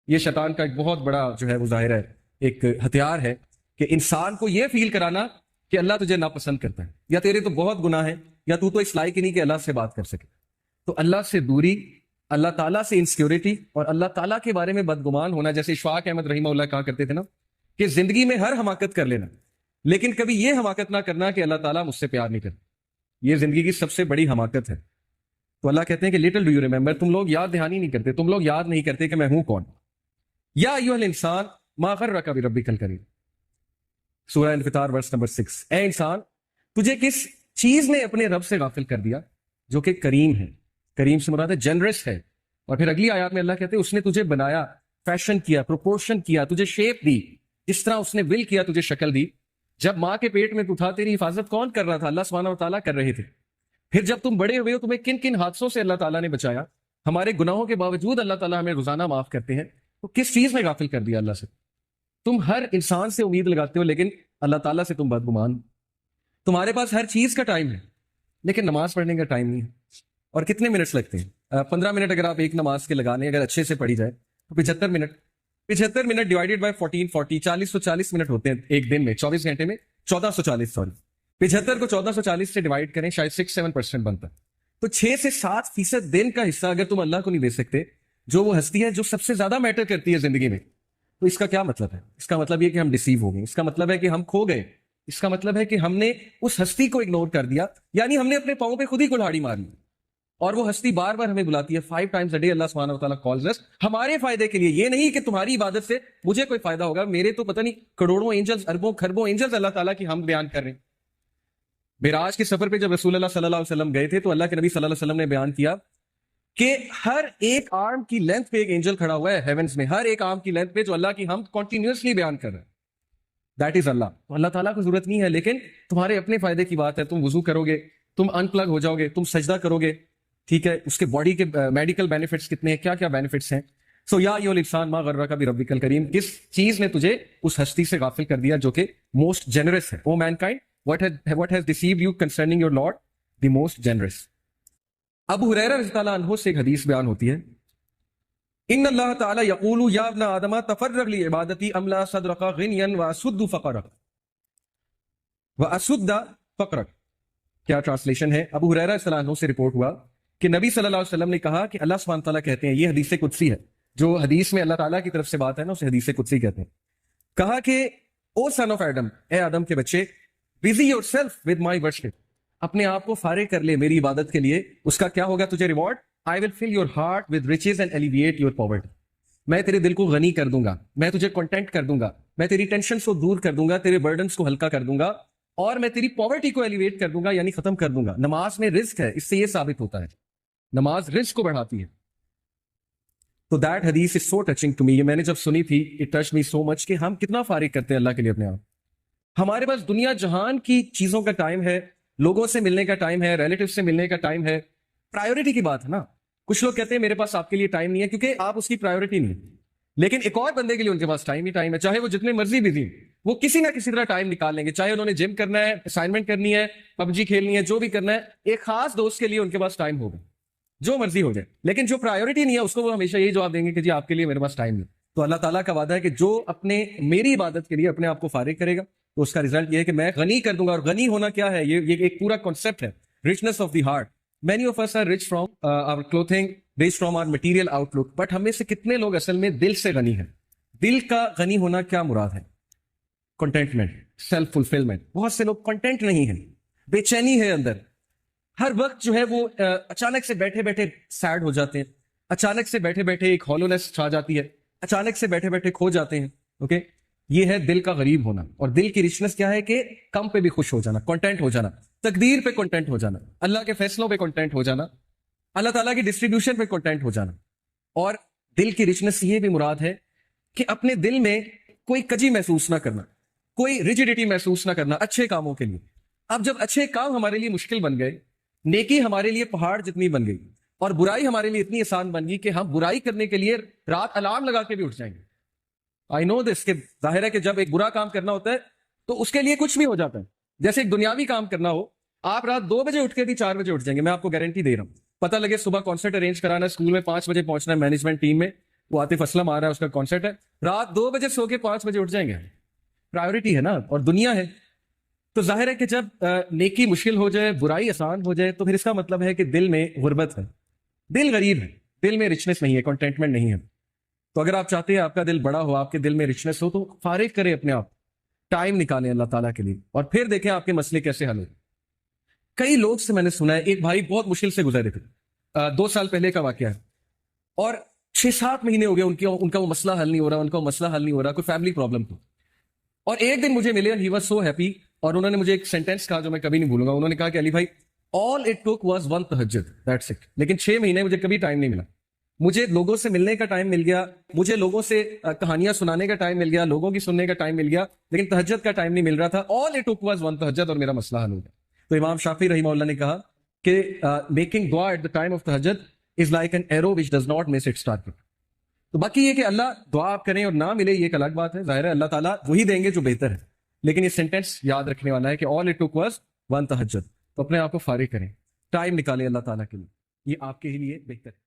یہ شیطان کا ایک بہت بڑا جو ہے وہ ظاہر ہے ایک ہتھیار ہے کہ انسان کو یہ فیل کرانا کہ اللہ تجھے ناپسند کرتا ہے، یا تیرے تو بہت گناہ ہیں، یا تو اس لائق ہی نہیں کہ اللہ سے بات کر سکے۔ تو اللہ سے دوری، اللہ تعالیٰ سے انسیکیورٹی اور اللہ تعالیٰ کے بارے میں بدگمان ہونا، جیسے اشفاق احمد رحمہ اللہ کہا کرتے تھے نا کہ زندگی میں ہر حماقت کر لینا، لیکن کبھی یہ حماقت نہ کرنا کہ اللہ تعالیٰ مجھ سے پیار نہیں کرتا۔ یہ زندگی کی سب سے بڑی حماقت ہے۔ تو اللہ کہتے ہیں کہ لٹل ڈو یو ریمبر، تم لوگ یاد دہانی نہیں کرتے، تم لوگ یاد نہیں کرتے کہ میں ہوں کون۔ یا ایھا الانسان ما غرک بربک الکریم، سورہ انفطار ورس نمبر 6۔ اے انسان، تجھے کس چیز نے اپنے رب سے غافل کر دیا جو کہ کریم ہے۔ کریم سے مراد ہے جنرس ہے۔ اور پھر اگلی آیات میں اللہ کہتے ہیں اس نے تجھے بنایا، فیشن کیا، پروپورشن کیا، تجھے شیپ دی، جس طرح اس نے ول کیا تجھے شکل دی۔ جب ماں کے پیٹ میں تو تھا تیری حفاظت کون کر رہا تھا؟ اللہ سبحانہ و تعالیٰ کر رہے تھے۔ پھر جب تم بڑے ہوئے ہو تمہیں کن کن حادثوں سے اللہ تعالیٰ نے بچایا۔ ہمارے گناہوں کے باوجود اللہ تعالیٰ ہمیں روزانہ معاف کرتے ہیں، تو کس چیز نے غافل کر دیا اللہ سے؟ تم ہر انسان سے امید لگاتے ہو لیکن اللہ تعالیٰ سے تم بدگمان۔ تمہارے پاس ہر چیز کا ٹائم ہے لیکن نماز پڑھنے کا ٹائم نہیں ہے۔ اور کتنے منٹس لگتے ہیں؟ 15 منٹ اگر آپ ایک نماز کے لگا لیں، اگر اچھے سے پڑھی جائے تو 75 minute. 75 minute divided by 1440، 4040 minute ہوتے ہیں ایک دن میں، 24 گھنٹے میں 1440، سوری 75 کو 1440 سے ڈیوائڈ کریں، شاید 6-7% بنتا ہے۔ تو 6 سے 7% دن کا حصہ اگر تم اللہ کو نہیں دے سکتے، جو وہ ہستی ہے جو سب سے زیادہ میٹر کرتی ہے زندگی میں، تو اس کا کیا مطلب ہے؟ اس کا مطلب یہ کہ ہم ڈیسیو ہو گئے، اس کا مطلب ہے کہ ہم کھو گئے، اس کا مطلب ہے کہ ہم نے اس ہستی کو اگنور کر دیا، یعنی ہم نے اپنے پاؤں پہ خود ہی کلہاڑی مار لی۔ اور وہ ہستی بار بار ہمیں بلاتی ہے، 5 times a day اللہ سبحانہ و تعالیٰ calls us، ہمارے فائدے کے لیے۔ یہ نہیں کہ تمہاری عبادت سے مجھے کوئی فائدہ ہوگا، میرے تو پتہ نہیں کروڑوں اینجلز، اربوں خربوں اینجلز اللہ تعالیٰ کی ہم بیان کر رہے ہیں۔ معراج کے سفر پہ جب رسول اللہ صلی اللہ علیہ وسلم گئے تھے تو اللہ کے نبی صلی اللہ علیہ وسلم نے بیان کیا کہ ہر ایک آرم کی لینتھ پہ ایک اینجل کھڑا ہوا ہے ہیونز میں، ہر ایک آرم کی لینتھ پہ، جو اللہ کی ہم کنٹینیوسلی بیان کر رہے ہیں۔ دیٹ از اللہ۔ تو اللہ تعالیٰ کو ضرورت نہیں ہے، لیکن تمہارے اپنے فائدے کی بات ہے۔ تم وضو کرو گے، تم ان پلگ ہو جاؤ گے، تم سجدہ کرو گے، ٹھیک ہے، اس کے باڈی کے میڈیکل بینیفٹس کتنے ہیں، کیا کیا بینیفٹس ہیں۔ سو یا ایھا الانسان ما غرک بربک الکریم، کس چیز نے تجھے اس ہستی سے غافل کر دیا جو کہ موسٹ جنرس ہے۔ او main kind, what has deceived you concerning your Lord, the most generous۔ ابو ہریرہ رضی اللہ عنہ سے ایک حدیث بیان ہوتی ہے، ان اللہ تعالی یقول یا ابن آدم تفرغ لعبادتی املا صدرک غنیا واسد فقرک واسد فقرک۔ کیا ٹرانسلیشن ہے؟ ابو ہریرہ رضی اللہ عنہ سے رپورٹ ہوا کہ نبی صلی اللہ علیہ وسلم نے کہا کہ اللہ سبحانہ تعالیٰ کہتے ہیں، یہ حدیث قدسی ہے، جو حدیث میں اللہ تعالیٰ کی طرف سے بات ہے نا اسے حدیث قدسی کہتے ہیں۔ کہا کہ او سن آف ایڈم، اے آدم کے بچے، busy yourself with my worship، اپنے آپ کو فارغ کر لے میری عبادت کے لیے۔ اس کا کیا ہوگا تجھے reward? I will fill your heart with riches and alleviate your poverty۔ میں تیرے دل کو غنی کر دوں گا، میں تجھے کنٹینٹ کر دوں گا، میں تیری ٹینشنز کو دور کر دوں گا، تیرے برڈنز کو ہلکا کر دوں گا، اور میں تیری پاورٹی کو ایلیویٹ کر دوں گا، یعنی ختم کر دوں گا۔ نماز میں رزق ہے، اس سے یہ ثابت ہوتا ہے نماز رزق کو بڑھاتی ہے۔ تو دیٹ حدیث از سو ٹچنگ ٹو می، یہ میں نے جب سنی تھی اٹ ٹچ می سو مچ کہ ہم کتنا فارغ کرتے ہیں اللہ کے لیے اپنے آپ۔ ہمارے پاس دنیا جہان کی چیزوں کا ٹائم ہے، لوگوں سے ملنے کا ٹائم ہے، ریلیٹیو سے ملنے کا ٹائم ہے۔ پرائیورٹی کی بات ہے نا۔ کچھ لوگ کہتے ہیں میرے پاس آپ کے لیے ٹائم نہیں ہے کیونکہ آپ اس کی پرائیورٹی نہیں ہے، لیکن ایک اور بندے کے لیے ان کے پاس ٹائم ہی ٹائم ہے، چاہے وہ جتنے مرضی بزی ہیں، وہ کسی نہ کسی طرح ٹائم نکال لیں گے، چاہے انہوں نے جم کرنا ہے، اسائنمنٹ کرنی ہے، پب جی کھیلنی ہے، جو بھی کرنا ہے، ایک خاص دوست کے لیے ان کے پاس ٹائم ہوگا، جو مرضی ہو جائے۔ لیکن جو پرائیورٹی نہیں ہے اس کو وہ ہمیشہ یہی جواب دیں گے کہ جی آپ کے لیے میرے پاس ٹائم نہیں۔ تو اللہ تعالیٰ کا وعدہ ہے کہ جو اپنے میری عبادت کے لیے اپنے آپ کو فارغ کرے گا تو اس کا رزلٹ یہ ہے کہ میں غنی کر دوں گا۔ اور غنی ہونا کیا ہے؟ یہ ایک پورا کانسیپٹ ہے، richness of the heart۔ many of us are rich from our clothing, rich from our material outlook، but ہم میں سے کتنے لوگ اصل میں دل سے غنی ہیں؟ دل کا غنی ہونا کیا مراد ہے؟ Contentment, self fulfilment. بہت سے لوگ کنٹینٹ نہیں ہیں، بے چینی ہے اندر، ہر وقت جو ہے وہ اچانک سے بیٹھے بیٹھے سیڈ ہو جاتے ہیں، اچانک سے بیٹھے بیٹھے ایک ہالونیس چھا جاتی ہے، اچانک سے بیٹھے بیٹھے کھو جاتے ہیں۔ اوکے، یہ ہے دل کا غریب ہونا۔ اور دل کی رچنس کیا ہے کہ کم پہ بھی خوش ہو جانا، کنٹینٹ ہو جانا، تقدیر پہ کنٹینٹ ہو جانا، اللہ کے فیصلوں پہ کنٹینٹ ہو جانا، اللہ تعالیٰ کی ڈسٹریبیوشن پہ کنٹینٹ ہو جانا۔ اور دل کی رچنس یہ بھی مراد ہے کہ اپنے دل میں کوئی کجی محسوس نہ کرنا، کوئی ریجیڈیٹی محسوس نہ کرنا اچھے کاموں کے لیے۔ اب جب اچھے کام ہمارے لیے مشکل بن گئے، نیکی ہمارے لیے پہاڑ جتنی بن گئی، اور برائی ہمارے لیے اتنی آسان بن گئی کہ ہم برائی کرنے کے لیے رات الارم لگا کے بھی اٹھ جائیں گے۔ آئی نو دس، کہ ظاہر ہے کہ جب ایک برا کام کرنا ہوتا ہے تو اس کے لیے کچھ بھی ہو جاتا ہے۔ جیسے ایک دنیاوی کام کرنا ہو، آپ رات 2 بجے اٹھ کے بھی 4 بجے اٹھ جائیں گے، میں آپ کو گارنٹی دے رہا ہوں۔ پتہ لگے صبح کانسرٹ ارینج کرانا ہے، اسکول میں 5 بجے پہنچنا ہے مینجمنٹ ٹیم میں، وہ عاطف اسلم آ رہا ہے، اس کا کانسرٹ ہے، رات 2 بجے سو کے 5 بجے اٹھ جائیں گے. پرائیورٹی ہے نا، اور دنیا ہے. تو ظاہر ہے کہ جب نیکی مشکل ہو جائے، برائی آسان ہو جائے، تو پھر اس کا مطلب ہے کہ دل میں غربت ہے، دل غریب ہے، دل میں رچنس نہیں ہے، کنٹینٹمنٹ نہیں ہے. تو اگر آپ چاہتے ہیں آپ کا دل بڑا ہو، آپ کے دل میں رچنس ہو، تو فارغ کریں اپنے آپ، ٹائم نکالیں اللہ تعالیٰ کے لیے، اور پھر دیکھیں آپ کے مسئلے کیسے حل ہو. کئی لوگ سے میں نے سنا ہے، ایک بھائی بہت مشکل سے گزرے تھے، 2 سال پہلے کا واقعہ ہے، اور 6-7 مہینے ہو گئے ان کا وہ مسئلہ حل نہیں ہو رہا، ان کا وہ مسئلہ حل نہیں ہو رہا، کوئی فیملی پرابلم تھی. اور ایک دن مجھے ملے، ہی واز سو ہیپی، اور انہوں نے مجھے ایک سینٹینس کہا جو میں کبھی نہیں بھولوں گا. انہوں نے کہا کہ علی بھائی، آل اٹ ٹوک واز 1 تہجد، دیٹس اٹ. لیکن 6 مہینے مجھے کبھی ٹائم نہیں ملا. مجھے لوگوں سے ملنے کا ٹائم مل گیا، مجھے لوگوں سے کہانیاں سنانے کا ٹائم مل گیا، لوگوں کی سننے کا ٹائم مل گیا، لیکن تہجد کا ٹائم نہیں مل رہا تھا. آل اٹ ٹوک واز 1 تہجد، اور میرا مسئلہ حل ہو گیا. تو امام شافعی رحمہ اللہ نے کہا کہ میکنگ دعا ایٹ دا ٹائم آف تہجد is like an arrow which does not miss its target. تو باقی یہ کہ اللہ دعا آپ کریں اور نہ ملے، یہ ایک الگ بات ہے. ظاہر ہے اللہ تعالیٰ وہی دیں گے جو بہتر ہے، لیکن یہ سینٹینس یاد رکھنے والا ہے کہ آل اٹ ٹوک واز 1 تہجد. تو اپنے آپ کو فارغ کریں، ٹائم نکالیں اللہ تعالیٰ کے لیے، یہ آپ کے ہی لیے بہتر ہے.